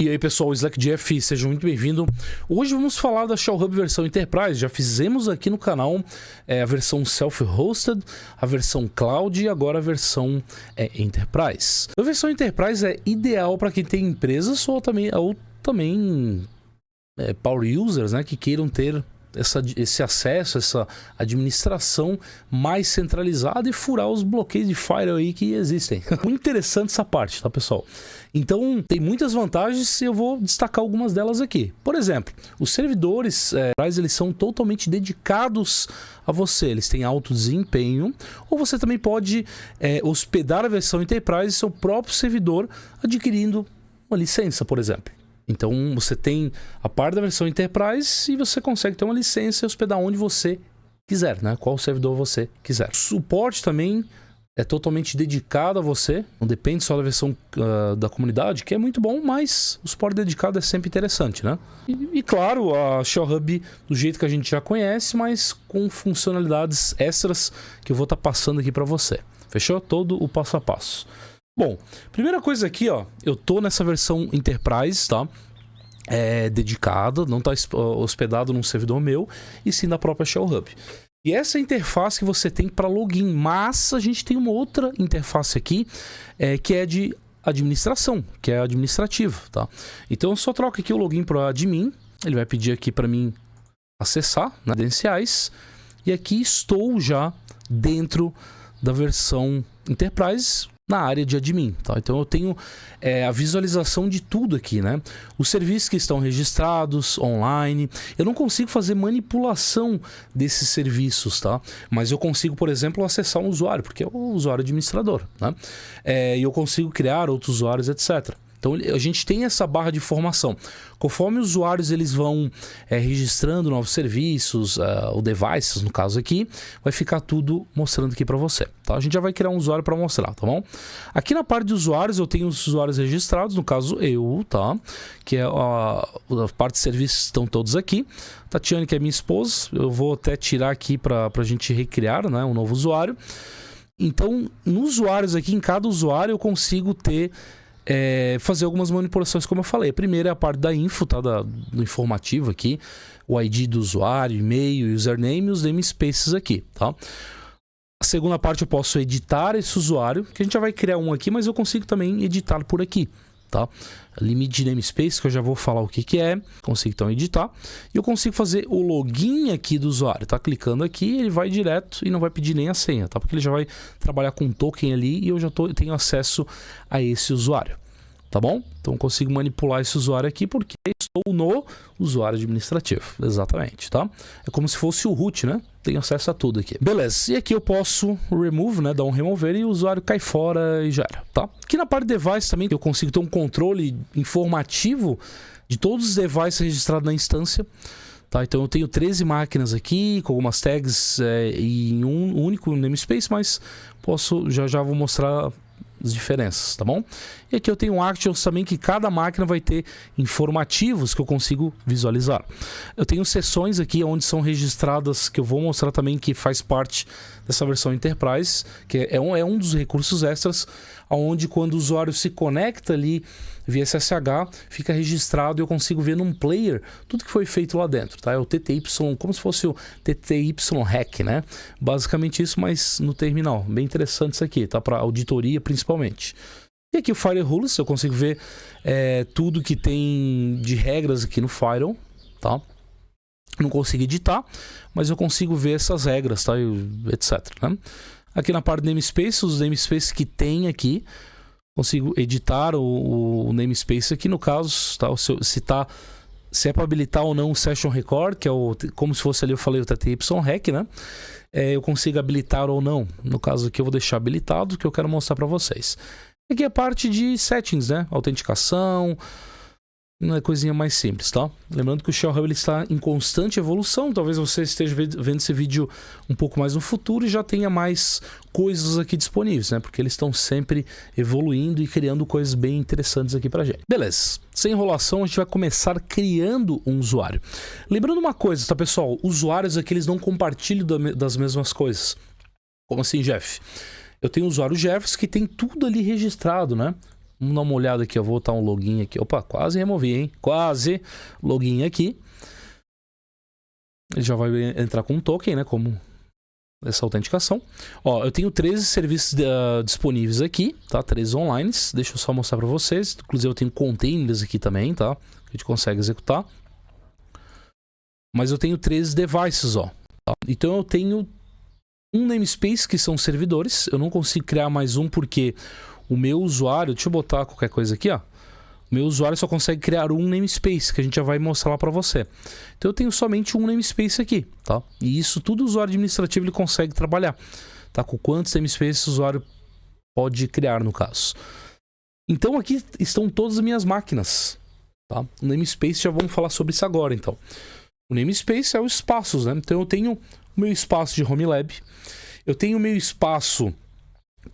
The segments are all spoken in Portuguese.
E aí pessoal, Slack Jeff, seja muito bem-vindo. Hoje vamos falar da Shell Hub versão Enterprise. Já fizemos aqui no canal a versão Self-Hosted, a versão Cloud e agora a versão Enterprise. A versão Enterprise é ideal para quem tem empresas ou também Power Users, né, que queiram ter esse acesso, essa administração mais centralizada e furar os bloqueios de firewall aí que existem. Muito interessante essa parte, tá pessoal? Então tem muitas vantagens e eu vou destacar algumas delas aqui. Por exemplo, os servidores eles são totalmente dedicados a você, eles têm alto desempenho, ou você também pode hospedar a versão Enterprise em seu próprio servidor adquirindo uma licença, por exemplo. Então você tem a parte da versão Enterprise e você consegue ter uma licença e hospedar onde você quiser, né? Qual servidor você quiser. O suporte também é totalmente dedicado a você, não depende só da versão da comunidade, que é muito bom, mas o suporte dedicado é sempre interessante, né? E claro, a Shell Hub do jeito que a gente já conhece, mas com funcionalidades extras que eu vou estar passando aqui para você. Fechou? Todo o passo a passo. Bom, primeira coisa aqui, ó, eu tô nessa versão Enterprise, tá? Dedicada, não tá hospedado num servidor meu, e sim da própria Shell Hub. E essa interface que você tem para login, mas a gente tem uma outra interface aqui, que é de administração, que é administrativa, tá? Então eu só troco aqui o login para admin, ele vai pedir aqui para mim acessar, né, credenciais, e aqui estou já dentro da versão Enterprise, na área de admin, tá? Então eu tenho a visualização de tudo aqui, né? Os serviços que estão registrados online, eu não consigo fazer manipulação desses serviços, tá? Mas eu consigo, por exemplo, acessar um usuário, porque é o usuário administrador, né? E eu consigo criar outros usuários, etc. Então a gente tem essa barra de informação. Conforme os usuários eles vão registrando novos serviços, ou devices no caso aqui, vai ficar tudo mostrando aqui para você, tá? A gente já vai criar um usuário para mostrar, tá bom? Aqui na parte de usuários eu tenho os usuários registrados, no caso eu, tá? Que é a parte de serviços estão todos aqui. Tatiane, que é minha esposa, eu vou até tirar aqui para a gente recriar, né, um novo usuário. Então nos usuários aqui, em cada usuário eu consigo ter fazer algumas manipulações, como eu falei. A primeira é a parte da info, tá? Do informativo aqui, o ID do usuário, e-mail, username e os namespaces aqui, tá? A segunda parte eu posso editar esse usuário, que a gente já vai criar um aqui, mas eu consigo também editar por aqui, tá? Limite de namespace, que eu já vou falar o que é, consigo então editar. E eu consigo fazer o login aqui do usuário, tá? Clicando aqui, ele vai direto e não vai pedir nem a senha, tá? Porque ele já vai trabalhar com um token ali e eu já tenho acesso a esse usuário, tá bom? Então eu consigo manipular esse usuário aqui porque estou no usuário administrativo, exatamente, tá? É como se fosse o root, né? Tenho acesso a tudo aqui. Beleza, e aqui eu posso remove, né? Dar um remover e o usuário cai fora e já era, tá? Aqui na parte de device também eu consigo ter um controle informativo de todos os devices registrados na instância, tá? Então eu tenho 13 máquinas aqui com algumas tags em um único namespace, mas posso, já vou mostrar as diferenças, tá bom? E aqui eu tenho actions também, que cada máquina vai ter informativos que eu consigo visualizar. Eu tenho sessões aqui onde são registradas, que eu vou mostrar também, que faz parte dessa versão Enterprise, que é um dos recursos extras, onde quando o usuário se conecta ali via SSH, fica registrado e eu consigo ver num player tudo que foi feito lá dentro, tá? É o TTY, como se fosse o TTY hack, né? Basicamente isso, mas no terminal. Bem interessante isso aqui, tá? Para auditoria principalmente. E aqui o Firewall Rules, eu consigo ver tudo que tem de regras aqui no Firewall, tá? Não consigo editar, mas eu consigo ver essas regras, tá? Etc, né? Aqui na parte do namespace, os namespaces que tem aqui, consigo editar o namespace aqui, no caso, tá? Se é para habilitar ou não o Session Record, que é como se fosse ali, eu falei, o TTY hack, né? Eu consigo habilitar ou não. No caso aqui eu vou deixar habilitado, que eu quero mostrar para vocês. Aqui é a parte de settings, né? Autenticação, uma coisinha mais simples, tá? Lembrando que o Shell Hub ele está em constante evolução. Talvez você esteja vendo esse vídeo um pouco mais no futuro e já tenha mais coisas aqui disponíveis, né? Porque eles estão sempre evoluindo e criando coisas bem interessantes aqui pra gente. Beleza, sem enrolação, a gente vai começar criando um usuário. Lembrando uma coisa, tá, pessoal? Usuários aqui, eles não compartilham das mesmas coisas. Como assim, Jeff? Eu tenho o usuário Jefferson que tem tudo ali registrado, né? Vamos dar uma olhada aqui, eu vou botar um login aqui. Opa, quase removi, hein? Quase. Login aqui. Ele já vai entrar com um token, né? Como essa autenticação. Ó, eu tenho 13 serviços disponíveis aqui, tá? 13 online. Deixa eu só mostrar para vocês. Inclusive eu tenho containers aqui também, tá? Que a gente consegue executar. Mas eu tenho 13 devices, ó. Tá? Então eu tenho um namespace que são servidores. Eu não consigo criar mais um porque o meu usuário... Deixa eu botar qualquer coisa aqui, ó. O meu usuário só consegue criar um namespace, que a gente já vai mostrar lá para você. Então eu tenho somente um namespace aqui, tá? E isso tudo o usuário administrativo ele consegue trabalhar, tá? Com quantos namespaces o usuário pode criar, no caso. Então aqui estão todas as minhas máquinas, tá? O namespace, já vamos falar sobre isso agora, então. O namespace é os espaços, né? Então eu tenho o meu espaço de Home Lab, eu tenho o meu espaço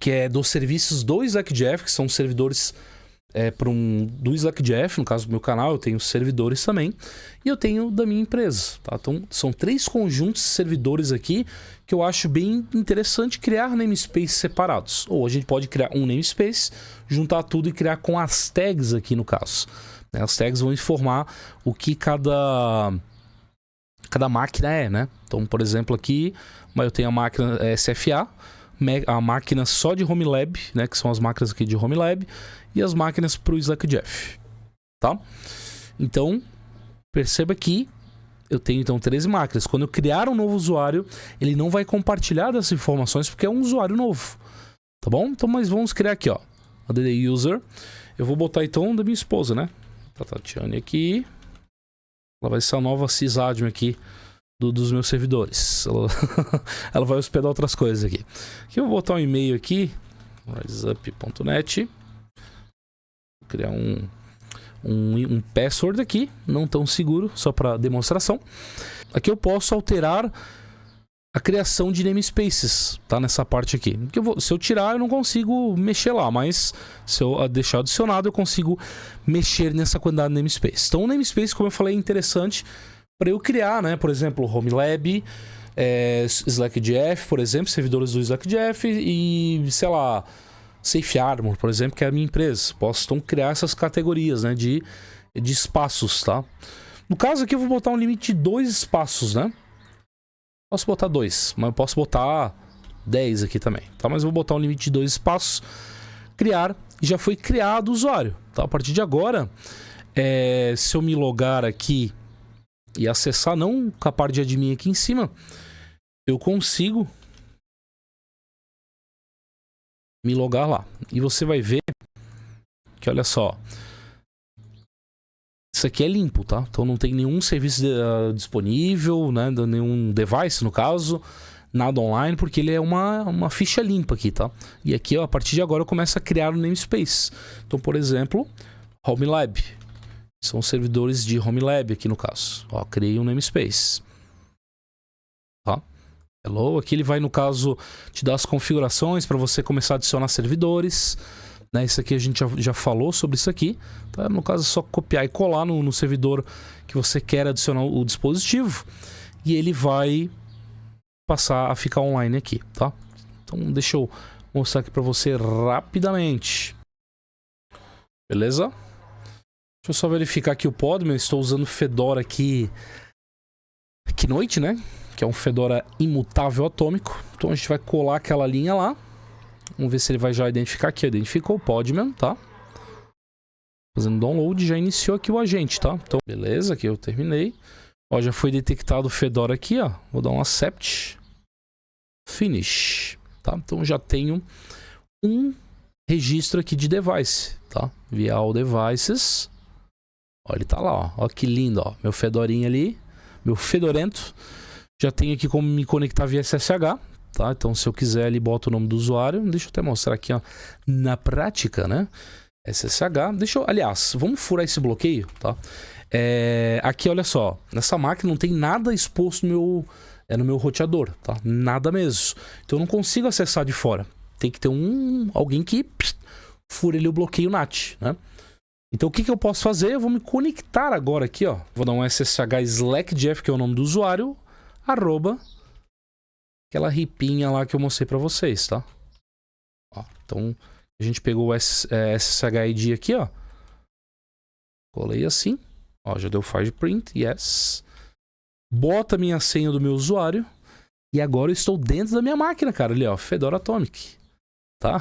que é dos serviços do SlackJF, que são servidores do SlackJF, no caso do meu canal, eu tenho servidores também, e eu tenho da minha empresa, tá? Então são 3 conjuntos de servidores aqui que eu acho bem interessante criar namespaces separados. Ou a gente pode criar um namespace, juntar tudo e criar com as tags aqui no caso. As tags vão informar o que cada máquina é, né? Então, por exemplo, aqui eu tenho a máquina SFA, a máquina só de Home Lab, né? Que são as máquinas aqui de Home Lab, e as máquinas para o SlackJF, tá? Então, perceba que eu tenho então 13 máquinas. Quando eu criar um novo usuário, ele não vai compartilhar dessas informações porque é um usuário novo, tá bom? Então, mas vamos criar aqui, ó, add user. Eu vou botar então da minha esposa, né? A Tatiane aqui. Ela vai ser a nova sysadmin aqui dos meus servidores. Ela vai hospedar outras coisas aqui. Aqui eu vou botar um e-mail aqui, riseup.net. Vou criar um password aqui, não tão seguro, só para demonstração. Aqui eu posso alterar a criação de namespaces, tá? Nessa parte aqui. Se eu tirar, eu não consigo mexer lá, mas se eu deixar adicionado, eu consigo mexer nessa quantidade de namespace. Então o namespace, como eu falei, é interessante para eu criar, né? Por exemplo, Home Lab, SlackJF, por exemplo, servidores do SlackJF e, sei lá, SafeArmor, por exemplo, que é a minha empresa. Posso então criar essas categorias, né? De espaços, tá? No caso aqui eu vou botar um limite de 2 espaços, né? Posso botar 2, mas eu posso botar 10 aqui também, tá? Mas eu vou botar um limite de 2 espaços. Criar, e já foi criado o usuário, tá? A partir de agora, se eu me logar aqui e acessar, não com a parte de admin aqui em cima, eu consigo me logar lá. E você vai ver que, olha só, isso aqui é limpo, tá? Então não tem nenhum serviço disponível, né? Nenhum device, no caso, nada online, porque ele é uma ficha limpa aqui, tá? E aqui, ó, a partir de agora, eu começo a criar um namespace. Então, por exemplo, Home Lab. São servidores de Home Lab aqui no caso. Ó, criei um namespace. Tá? Hello, aqui ele vai, no caso, te dar as configurações para você começar a adicionar servidores. Né? Isso aqui a gente já falou sobre isso aqui. Tá? No caso, é só copiar e colar no servidor que você quer adicionar o dispositivo. E ele vai passar a ficar online aqui, tá? Então, deixa eu mostrar aqui para você rapidamente. Beleza? Deixa eu só verificar aqui o Podman. Eu estou usando Fedora aqui Keynote, né? Que é um Fedora imutável atômico. Então a gente vai colar aquela linha lá. Vamos ver se ele vai já identificar aqui. Identificou o Podman, tá? Fazendo download, já iniciou aqui o agente, tá? Então, beleza, aqui eu terminei. Ó, já foi detectado o Fedora aqui, ó. Vou dar um accept. Finish, tá? Então já tenho um registro aqui de device, tá? Via all devices. Ó, ele tá lá, ó. Ó que lindo, ó. Meu Fedorinha ali. Meu Fedorento. Já tenho aqui como me conectar via SSH, tá? Então se eu quiser ali, boto o nome do usuário. Deixa eu até mostrar aqui, ó. Na prática, né? SSH. Deixa eu... Aliás, vamos furar esse bloqueio, tá? Aqui, olha só. Nessa máquina não tem nada exposto no meu roteador, tá? Nada mesmo. Então eu não consigo acessar de fora. Tem que ter alguém que fure ali o bloqueio NAT, né? Então o que eu posso fazer? Eu vou me conectar agora aqui, ó. Vou dar um SSH SlackJF, que é o nome do usuário, @ aquela ripinha lá que eu mostrei pra vocês, tá? Ó, então, a A gente pegou o SSHID aqui, ó. Colei assim. Ó, já deu Fireprint, yes. Bota a minha senha do meu usuário. E agora eu estou dentro da minha máquina, cara. Ali, ó, Fedora Atomic. Tá?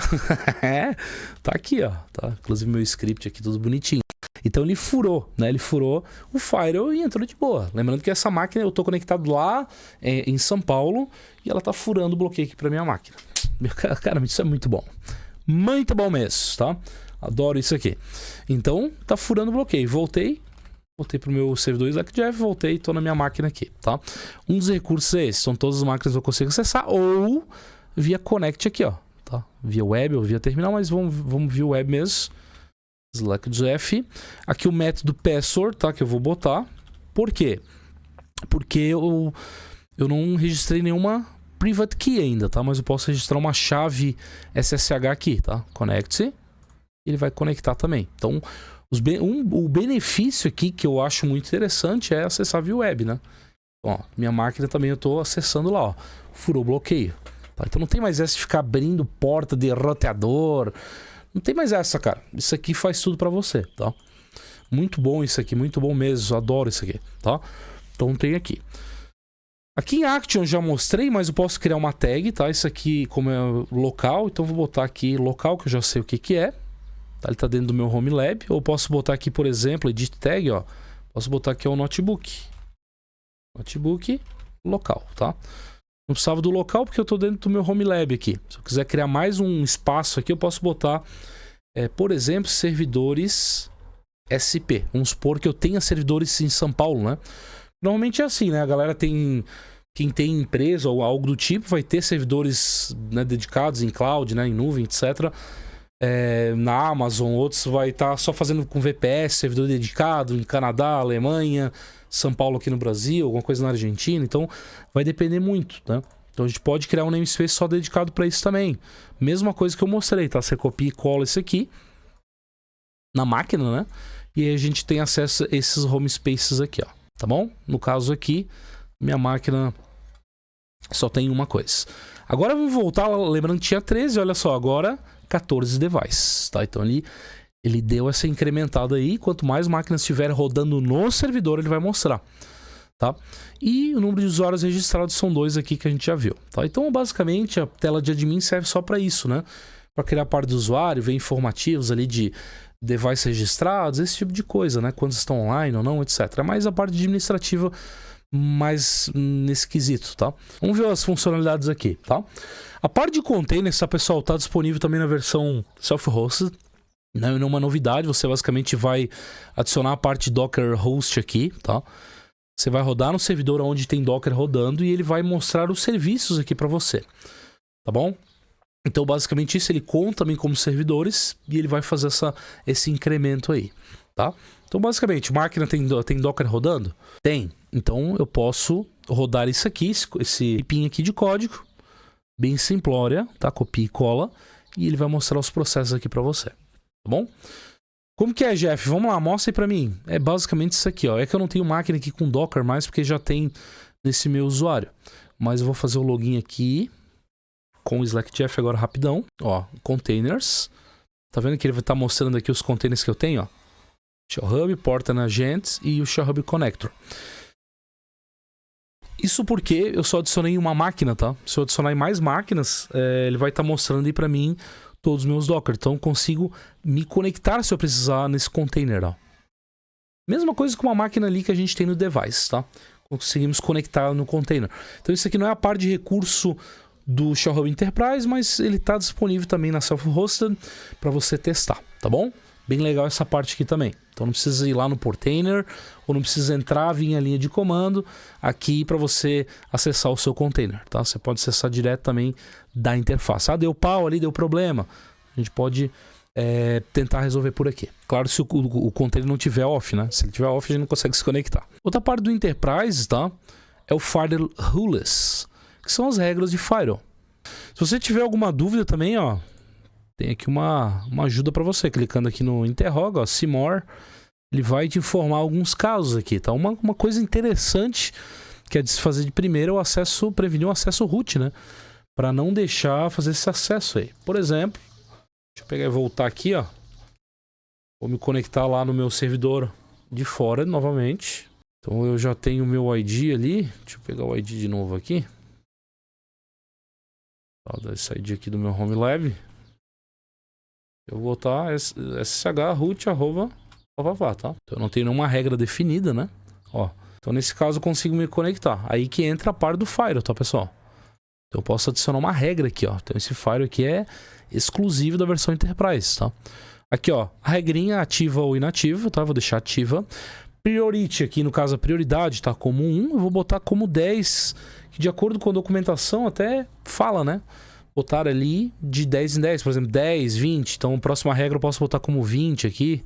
Tá aqui, ó. Tá? Inclusive meu script aqui, tudo bonitinho. Então ele furou, né? Ele furou o firewall e entrou de boa. Lembrando que essa máquina eu tô conectado lá em São Paulo e ela tá furando o bloqueio aqui pra minha máquina. Cara, isso é muito bom. Muito bom mesmo, tá? Adoro isso aqui. Então, tá furando o bloqueio. Voltei pro meu servidor SlackJF, voltei e tô na minha máquina aqui, tá? Um dos recursos é esse. São todas as máquinas que eu consigo acessar ou via Connect aqui, ó. Tá? Via web ou via terminal, mas vamos via web mesmo. SlackJF. Aqui o método password, tá? Que eu vou botar. Por quê? Porque eu não registrei nenhuma private key ainda, tá? Mas eu posso registrar uma chave SSH aqui, tá? Conecte-se. Ele vai conectar também. Então, o benefício aqui que eu acho muito interessante é acessar via web, né? Ó, minha máquina também eu tô acessando lá, ó. Furou o bloqueio. Tá? Então não tem mais essa de ficar abrindo porta de roteador. Não tem mais essa, cara. Isso aqui faz tudo pra você, tá? Muito bom isso aqui, muito bom mesmo. Adoro isso aqui, tá? Então tem aqui. Aqui em Action já mostrei, mas eu posso criar uma tag, tá? Isso aqui como é local, então eu vou botar aqui local, que eu já sei o que que é. Tá? Ele tá dentro do meu Home Lab. Ou posso botar aqui, por exemplo, edit tag, ó. Posso botar aqui o notebook. Notebook local, tá? Não precisava do local porque eu tô dentro do meu Home Lab aqui. Se eu quiser criar mais um espaço aqui, eu posso botar, por exemplo, servidores SP. Vamos supor que eu tenha servidores em São Paulo, né? Normalmente é assim, né? A galera tem... Quem tem empresa ou algo do tipo vai ter servidores, né, dedicados em cloud, né, em nuvem, etc. Na Amazon, outros vai estar só fazendo com VPS, servidor dedicado em Canadá, Alemanha, São Paulo aqui no Brasil, alguma coisa na Argentina. Então vai depender muito, né? Então a gente pode criar um namespace só dedicado para isso também. Mesma coisa que eu mostrei, tá? Você copia e cola isso aqui na máquina, né? E aí a gente tem acesso a esses home spaces aqui, ó. Tá bom? No caso aqui, minha máquina só tem uma coisa. Agora vamos voltar, lembrando que tinha 13, olha só, agora 14 devices, tá? Então ele deu essa incrementada aí, quanto mais máquinas estiver rodando no servidor, ele vai mostrar, tá? E o número de usuários registrados são 2 aqui que a gente já viu, tá? Então, basicamente, a tela de admin serve só para isso, né? Para criar parte do usuário, ver informativos ali de devices registrados, esse tipo de coisa, né? Quantos estão online ou não, etc. Mas a parte administrativa mais nesse quesito, tá? Vamos ver as funcionalidades aqui, tá? A parte de containers, tá, pessoal, tá disponível também na versão self-hosted. Não é uma novidade, você basicamente vai adicionar a parte Docker Host aqui, tá? Você vai rodar no servidor onde tem Docker rodando e ele vai mostrar os serviços aqui para você, tá bom? Então, basicamente isso, ele conta também como servidores e ele vai fazer esse incremento aí, tá? Então, basicamente, máquina tem Docker rodando? Tem. Então, eu posso rodar isso aqui, esse pin aqui de código, bem simplória, tá? Copia e cola e ele vai mostrar os processos aqui para você. Tá bom? Como que é, Jeff? Vamos lá, mostra aí pra mim. É basicamente isso aqui, ó. É que eu não tenho máquina aqui com Docker mais, porque já tem nesse meu usuário. Mas eu vou fazer o login aqui com o SlackJF agora rapidão. Ó, containers. Tá vendo que ele vai estar mostrando aqui os containers que eu tenho, ó. Shell Hub, Porta na Agents e o Shell Hub Connector. Isso porque eu só adicionei uma máquina, tá? Se eu adicionar em mais máquinas, ele vai estar mostrando aí pra mim todos os meus Docker. Então eu consigo me conectar se eu precisar nesse container, ó. Mesma coisa com uma máquina ali que a gente tem no device, tá? Conseguimos conectar no container. Então isso aqui não é a parte de recurso do Shell Hub Enterprise, mas ele está disponível também na self-hosted para você testar, tá bom? Bem legal essa parte aqui também. Então não precisa ir lá no Portainer ou não precisa entrar, vir a linha de comando aqui para você acessar o seu container, tá? Você pode acessar direto também da interface. Ah, deu pau ali, deu problema. A gente pode tentar resolver por aqui. Claro, se o container não tiver off, né? Se ele tiver off, a gente não consegue se conectar. Outra parte do Enterprise, tá? É o Firewall Rules, que são as regras de Firewall. Se você tiver alguma dúvida também, ó, tem aqui uma ajuda para você. Clicando aqui no Interroga, ó, See More, ele vai te informar alguns casos aqui, tá? Uma coisa interessante que é de se fazer de primeiro é o acesso, prevenir o acesso root, né? Para não deixar fazer esse acesso aí. Por exemplo, Deixa eu pegar e voltar aqui, ó. Vou me conectar lá no meu servidor de fora novamente. Então eu já tenho o meu ID ali. Deixa eu pegar o ID de novo aqui. Vou dar esse ID aqui do meu Home Lab. Eu vou botar ssh root arroba tá? Então eu não tenho nenhuma regra definida, né? Ó. Então nesse caso eu consigo me conectar. Aí que entra a parte do Firewall, tá, pessoal? Então eu posso adicionar uma regra aqui, ó. Então esse Firewall aqui é exclusivo da versão Enterprise, tá? Aqui, ó, a regrinha ativa ou inativa, tá? Vou deixar ativa. Priority aqui, no caso a prioridade, tá? Como 1, eu vou botar como 10, que de acordo com a documentação até fala, né? Botar ali de 10 em 10, por exemplo, 10, 20. Então a próxima regra eu posso botar como 20 aqui.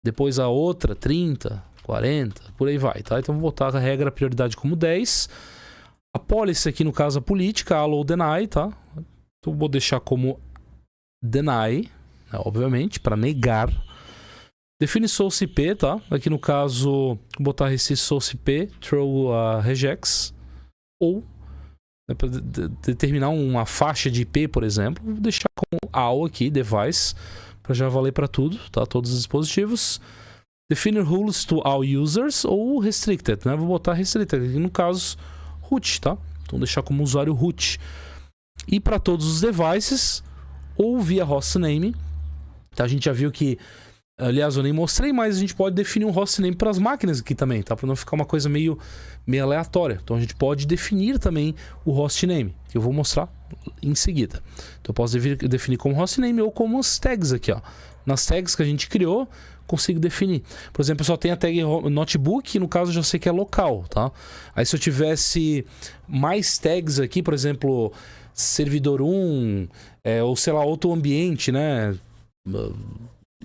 Depois a outra, 30, 40, por aí vai, tá? Então eu vou botar a regra prioridade como 10. A policy aqui, no caso a política, allow deny, tá? Então eu vou deixar como deny, né? Obviamente, para negar. Define source IP, tá? Aqui no caso, vou botar esse source IP, throw regex, ou para determinar uma faixa de IP, por exemplo, vou deixar como all aqui, device, para já valer para tudo, tá? Todos os dispositivos. Define rules to all users ou restricted, né? Vou botar restricted, aqui no caso, root, tá? Então deixar como usuário root. E para todos os devices, ou via hostname, tá? A gente já viu que, aliás, eu nem mostrei, mas a gente pode definir um hostname para as máquinas aqui também, tá? Para não ficar uma coisa meio aleatória. Então a gente pode definir também o hostname, que eu vou mostrar em seguida. Então eu posso definir como hostname ou como as tags aqui, ó. Nas tags que a gente criou, consigo definir. Por exemplo, eu só tenho a tag notebook, no caso eu já sei que é local, tá? Aí se eu tivesse mais tags aqui, por exemplo, servidor 1, ou sei lá, outro ambiente, né?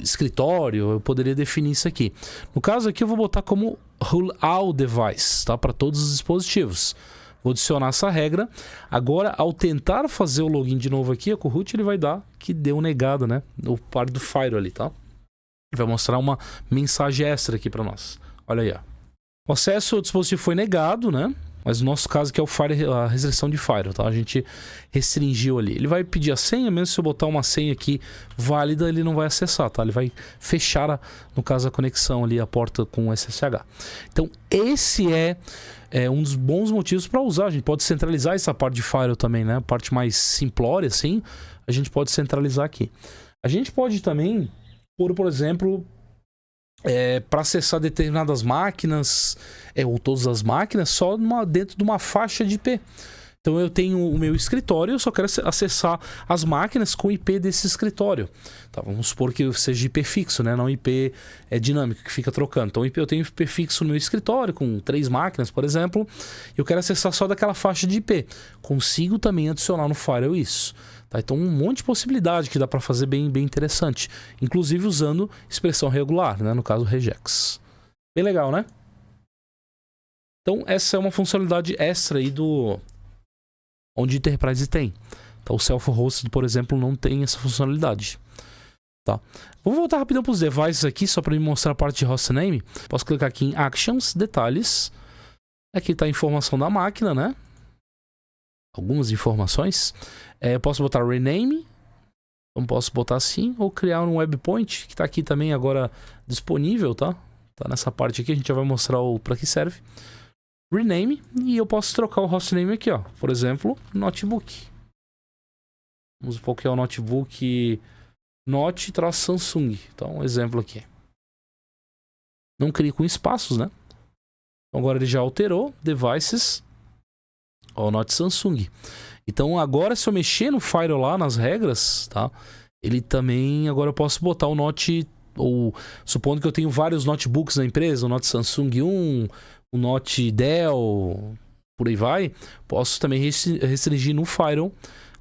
Escritório, eu poderia definir isso aqui. No caso aqui eu vou botar como rule all device, tá? Para todos os dispositivos. Vou adicionar essa regra. Agora, ao tentar fazer o login de novo aqui, com o root ele vai dar que deu negado, né? No par do Firewall ali, tá? Vai mostrar uma mensagem extra aqui para nós. Olha aí, ó. O acesso ao dispositivo foi negado, né? Mas no nosso caso que é a restrição de Firewall, tá? A gente restringiu ali. Ele vai pedir a senha, mesmo se eu botar uma senha aqui válida, ele não vai acessar, tá? Ele vai fechar, no caso, a conexão ali, a porta com o SSH. Então, esse é um dos bons motivos para usar. A gente pode centralizar essa parte de Firewall também, né? A parte mais simplória, assim, a gente pode centralizar aqui. A gente pode também pôr, por exemplo, para acessar determinadas máquinas, ou todas as máquinas, só dentro de uma faixa de IP. Então eu tenho o meu escritório, eu só quero acessar as máquinas com IP desse escritório. Tá, vamos supor que seja IP fixo, né? Não IP dinâmico, que fica trocando. Então eu tenho IP fixo no meu escritório, com 3 máquinas, por exemplo. Eu quero acessar só daquela faixa de IP. Consigo também adicionar no Firewall isso. Tá, então um monte de possibilidade que dá para fazer bem interessante. Inclusive usando expressão regular, né? No caso regex. Bem legal, né? Então essa é uma funcionalidade extra aí onde Enterprise tem. Então, o Self-Hosted, por exemplo, não tem essa funcionalidade. Tá? Vou voltar rapidão para os devices aqui, só para me mostrar a parte de hostname. Posso clicar aqui em Actions, Detalhes. Aqui está a informação da máquina, né? Algumas informações. Eu posso botar Rename. Então, posso botar assim, ou criar um webpoint, que está aqui também agora disponível, tá? Tá nessa parte aqui, a gente já vai mostrar para que serve. Rename, e eu posso trocar o hostname aqui, ó. Por exemplo, notebook. Vamos supor que é o notebook Note-Samsung. Então, um exemplo aqui. Não crie com espaços, né? Então, agora ele já alterou Devices ao Note Samsung. Então, agora se eu mexer no Firewall lá, nas regras, tá? Ele também, agora eu posso botar o Note, ou supondo que eu tenho vários notebooks na empresa, o Note Samsung 1, o Note Dell, por aí vai, posso também restringir no Firewall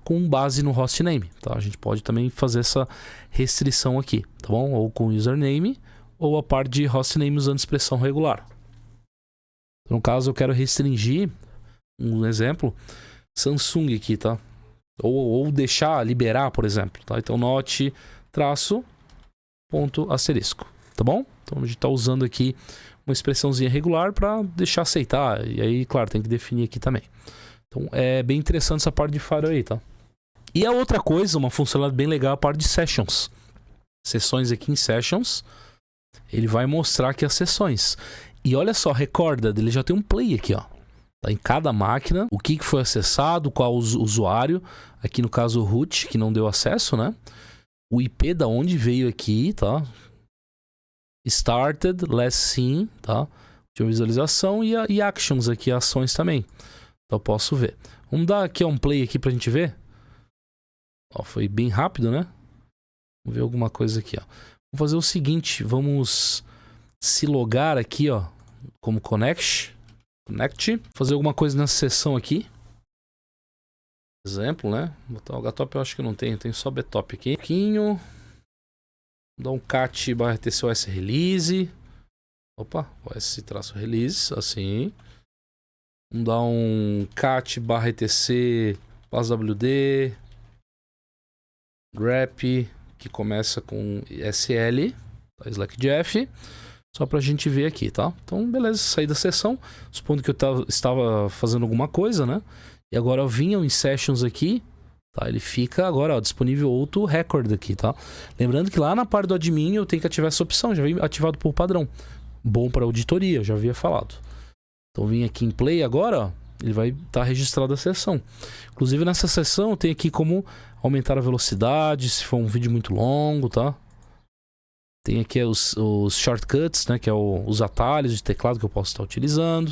com base no hostname, tá? A gente pode também fazer essa restrição aqui, tá bom? Ou com username, ou a parte de hostname usando expressão regular. Então, no caso, eu quero restringir, um exemplo, Samsung aqui, tá? Ou deixar, liberar, por exemplo, tá? Então, note, traço, ponto, asterisco, tá bom? Então, a gente está usando aqui uma expressãozinha regular para deixar aceitar. E aí, claro, tem que definir aqui também. Então, é bem interessante essa parte de Firewall aí, tá? E a outra coisa, uma funcionalidade bem legal, é a parte de Sessions. Sessões aqui em Sessions, ele vai mostrar aqui as sessões. E olha só, Recorded, ele já tem um play aqui, ó. Tá em cada máquina, o que foi acessado, qual usuário. Aqui no caso o root, que não deu acesso, né? O IP da onde veio aqui, tá? Started, last seen, tá? Tinha visualização e actions aqui, ações também. Então eu posso ver. Vamos dar aqui um play aqui pra gente ver. Ó, foi bem rápido, né? Vamos ver alguma coisa aqui, ó. Vamos fazer o seguinte, vamos se logar aqui, ó, como Connect. Fazer alguma coisa nessa seção aqui. Exemplo, né? Botar o HTOP eu acho que não tem, tem só BTOP aqui. Um pouquinho. Dar um cat/tcos release. Opa, os-release, assim. Vamos dar um cat/etc /wd grep, que começa com SL, tá? Slack Jeff. Só pra gente ver aqui, tá? Então, beleza, saí da sessão. Supondo que eu estava fazendo alguma coisa, né? E agora eu vinha em Sessions aqui, tá? Ele fica agora, ó, disponível outro record aqui, tá? Lembrando que lá na parte do admin eu tenho que ativar essa opção, já vem ativado por padrão. Bom para auditoria, eu já havia falado. Então, vim aqui em Play agora, ó, ele vai estar registrado a sessão. Inclusive, nessa sessão eu tenho aqui como aumentar a velocidade, se for um vídeo muito longo, tá? Tem aqui os shortcuts, né? Que é os atalhos de teclado que eu posso estar utilizando.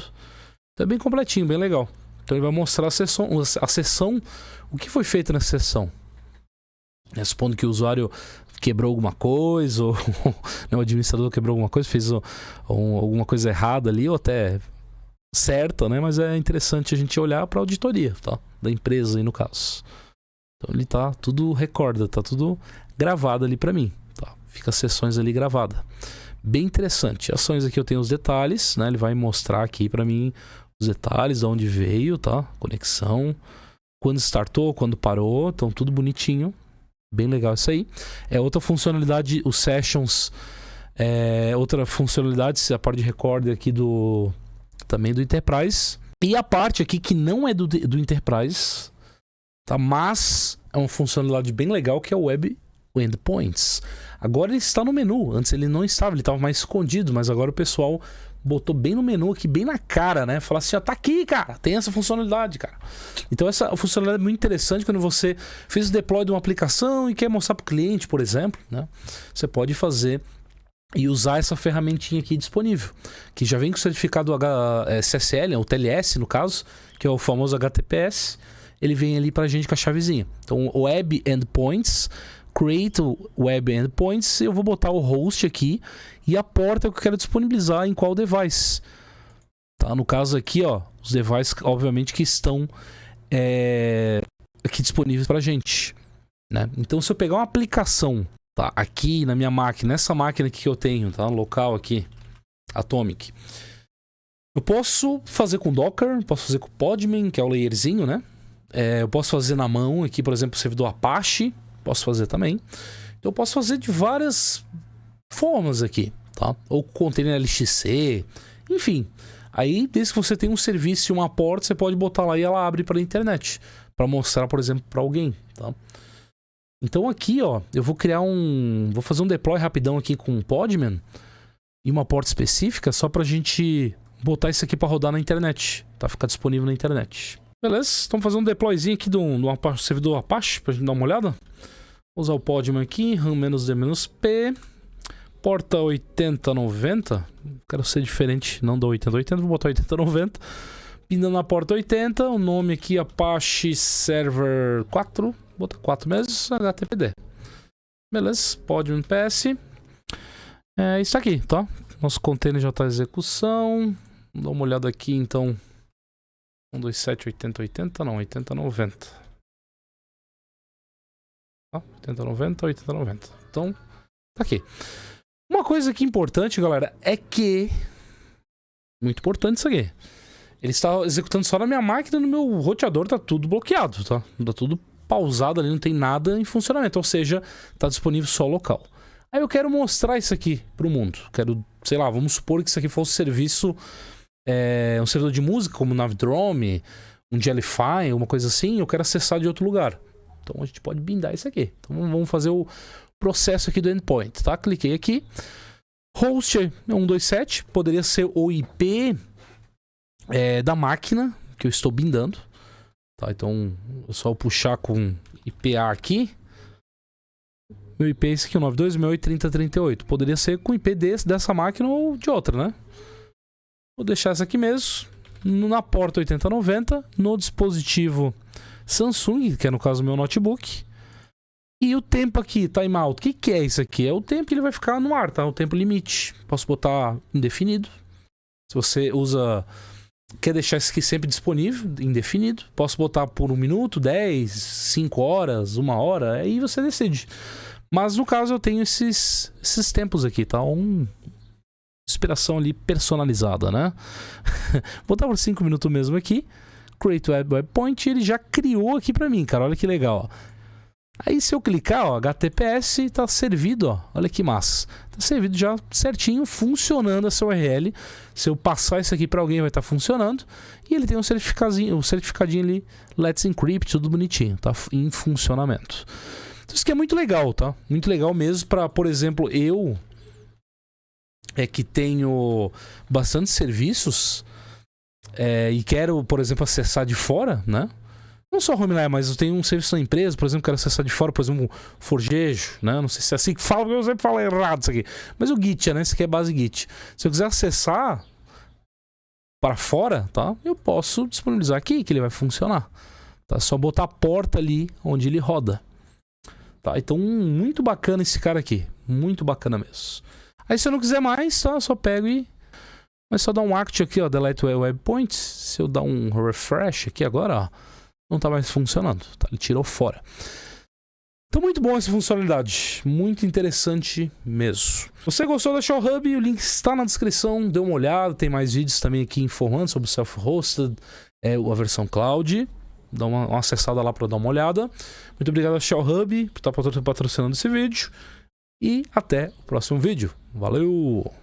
Então é bem completinho, bem legal. Então ele vai mostrar a sessão, o que foi feito nessa sessão. Supondo que o usuário quebrou alguma coisa, ou o administrador quebrou alguma coisa, fez alguma coisa errada ali, ou até certa, né? Mas é interessante a gente olhar para a auditoria, tá? Da empresa aí no caso. Então ele tá tudo recorda, tá tudo gravado ali para mim. Fica as sessões ali gravadas. Bem interessante. Ações aqui eu tenho os detalhes, né? Ele vai mostrar aqui para mim os detalhes, de onde veio, tá? Conexão, quando startou, quando parou, então tudo bonitinho. Bem legal isso aí. É outra funcionalidade, os Sessions, outra funcionalidade, a parte de recorder aqui também do Enterprise. E a parte aqui que não é do Enterprise, tá? Mas é uma funcionalidade bem legal que é o Web Endpoints. Agora ele está no menu. Antes ele não estava, ele estava mais escondido, mas agora o pessoal botou bem no menu aqui, bem na cara, né? Falar assim, ó, tá aqui, cara, tem essa funcionalidade, cara. Então essa funcionalidade é muito interessante quando você fez o deploy de uma aplicação e quer mostrar para o cliente, por exemplo, né? Você pode fazer e usar essa ferramentinha aqui disponível, que já vem com o certificado SSL, o TLS no caso, que é o famoso HTTPS. Ele vem ali pra gente com a chavezinha. Então, Web Endpoints, Create Web Endpoints, eu vou botar o host aqui e a porta que eu quero disponibilizar em qual device. Tá? No caso aqui, ó, os devices, obviamente, que estão aqui disponíveis pra gente, né? Então, se eu pegar uma aplicação, tá, aqui na minha máquina, nessa máquina aqui que eu tenho, tá, local aqui, Atomic, eu posso fazer com Docker, posso fazer com Podman, que é o layerzinho, né? Eu posso fazer na mão aqui, por exemplo, o servidor Apache, posso fazer também. Então eu posso fazer de várias formas aqui, tá? Ou container LXC, enfim. Aí, desde que você tem um serviço e uma porta, você pode botar lá e ela abre para a internet, para mostrar, por exemplo, para alguém, tá? Então aqui, ó, eu vou criar vou fazer um deploy rapidão aqui com o Podman e uma porta específica só pra gente botar isso aqui para rodar na internet, tá? Ficar disponível na internet. Beleza, estamos fazendo um deployzinho aqui do servidor Apache pra gente dar uma olhada. Vou usar o Podman aqui, RAM-D-P, porta 8090. Quero ser diferente, não da 8080, vou botar 8090. Pindando na porta 80, o nome aqui Apache Server 4, vou botar 4 meses, HTTPD. Beleza, Podman PS. Isso aqui, tá? Nosso container já está em execução. Vamos dar uma olhada aqui então. 127 80 80, não, 80 90. 80 90, 80 90. Então, tá aqui. Uma coisa aqui importante, galera, é que muito importante isso aqui. Ele está executando só na minha máquina, no meu roteador tá tudo bloqueado, tá? Tá tudo pausado ali, não tem nada em funcionamento, ou seja, tá disponível só local. Aí eu quero mostrar isso aqui pro mundo. Quero, sei lá, vamos supor que isso aqui fosse serviço, um servidor de música, como o Navidrome, um Jellyfy, uma coisa assim, eu quero acessar de outro lugar. Então a gente pode bindar isso aqui. Então vamos fazer o processo aqui do endpoint, tá? Cliquei aqui. Host 127, poderia ser o IP da máquina que eu estou bindando. Tá? Então é só puxar com IPA aqui. Meu IP é esse aqui, o 92.168.30.38. Poderia ser com IP dessa máquina ou de outra, né? Vou deixar essa aqui mesmo. Na porta 8090, no dispositivo Samsung, que é no caso o meu notebook. E o tempo aqui, timeout, o que é isso aqui? É o tempo que ele vai ficar no ar, tá? O tempo limite. Posso botar indefinido. Se você quer deixar isso aqui sempre disponível, indefinido. Posso botar por 1 minuto, 10, 5 horas, 1 hora, aí você decide. Mas no caso eu tenho esses tempos aqui, tá? Inspiração ali personalizada, né? Vou botar por 5 minutos mesmo aqui. Create Web Point, ele já criou aqui pra mim, cara. Olha que legal, ó. Aí se eu clicar, ó, HTTPS tá servido, ó. Olha que massa. Tá servido já certinho, funcionando essa URL. Se eu passar isso aqui pra alguém, vai estar funcionando. E ele tem um certificadinho ali, Let's Encrypt, tudo bonitinho, tá? Em funcionamento. Então isso aqui é muito legal, tá? Muito legal mesmo pra, por exemplo, eu que tenho bastante serviços e quero, por exemplo, acessar de fora, né? Não só Homeline, mas eu tenho um serviço na empresa, por exemplo, quero acessar de fora, por exemplo, Forgejo, né? Não sei se é assim que fala, porque eu sempre falo errado isso aqui. Mas o Git, né? Isso aqui é base Git. Se eu quiser acessar para fora, tá? Eu posso disponibilizar aqui que ele vai funcionar. Tá? É só botar a porta ali onde ele roda. Tá? Então, muito bacana esse cara aqui. Muito bacana mesmo. Aí se eu não quiser mais, tá? Eu só pego e... Mas só dar um act aqui, ó, delete web point. Se eu dar um refresh aqui agora, ó, não tá mais funcionando, tá? Ele tirou fora. Então muito bom essa funcionalidade, muito interessante mesmo. Se você gostou da ShellHub, o link está na descrição, dê uma olhada, tem mais vídeos também aqui informando sobre o self-hosted, a versão cloud. Dá uma acessada lá para dar uma olhada. Muito obrigado ao ShellHub por estar patrocinando esse vídeo. E até o próximo vídeo. Valeu!